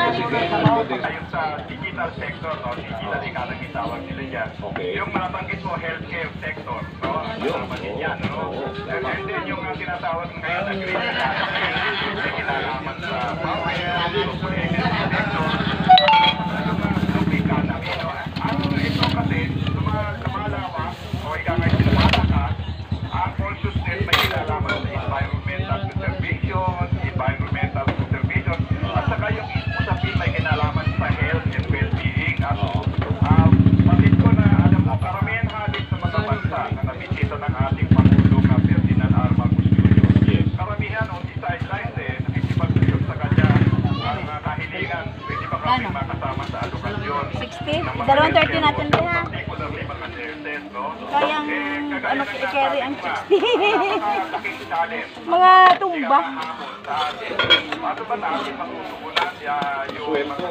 Ayun sa digital sector, no? Digital economy tawag nila dyan. Yung nabanggit mo, healthcare sector, no? Kasama din yan, no? And then yung tinatawag ngayon na green economy, yung kinalaman sa power, renewable energy sector, yung blue economy, no? Ito kasi, lumalawak, o ikakay sinamatakas, ang consciousness may kinalaman sa environmental conservation, at saka yung usapin may kinalaman sa health and well-being. At palit ko na, alam mo, karamihan halit sa mga bansa na nabisita ng ating Pangulong na Ferdinand R. Marcos Jr. Karamihan, on the sidelines, nakikipag-usap sa kanya ang kahilingan. Pwede ba kami makasama sa alokasyon? 60? 230 natin din ha. Particularly mga nurses, no? Kayang ano i-carry ang 60. Napakalaking challenge. Mga tumba. Paano ba natin matutugunan yung mga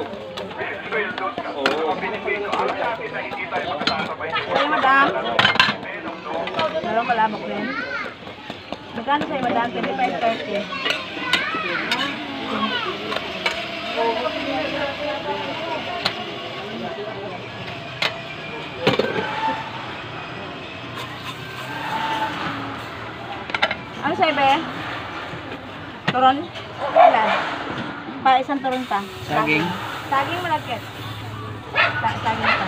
sweldos ka? Mga beneficio. Alam natin na hindi tayo makasasabay. Sa'yo, madam. Meron malabak rin. Magkano sa'yo, madam? 25-30. Ano sa'yo, be? Turon? Ilan? Isang turon pa. Saging. Saging malagkit. Saging pa.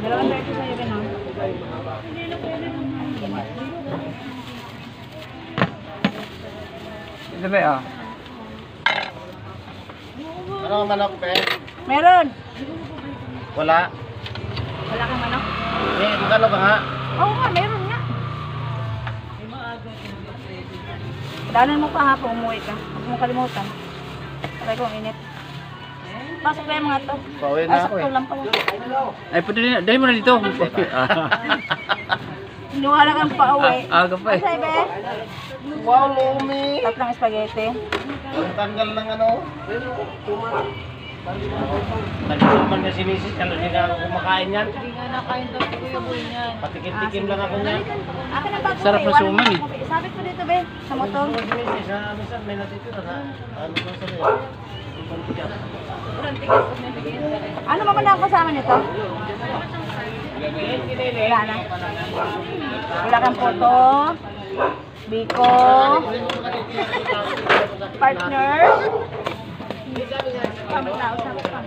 Dalawang 30 sa'yo rin, no? Ito ba ah? Ano ang manok, pe? Meron. Wala. Wala kang manok? Magkano ba nga? Oo nga, meron nga. Daanan mo pa ha, kung umuwi ka. Huwag mo kalimutan. Try kong init. Pasok na yung mga to. Pauwi na Pasok ako to lang pala. Ay, dali mo na dito. Inuwala kang pauwi. Aga pa eh. Ano sa'yo, be? Wow, Lumi! Tatlong spaghetti. Ang tanggal ng ano? Nagsuman na sinisis, ano din ako kumakain yan? Hindi nga nakain daw si Kuya Boy niyan. Patikim-tikim lang ako niyan. Akin ang bago. Sarap na suman eh. Sabit mo dito, be. Sa motor. Minsan may natitira na. Ano ba sabi? Ano ba na ang kasama nito? Wala na. Wala kang photo. Biko. Partner. Kamot na, usap pa.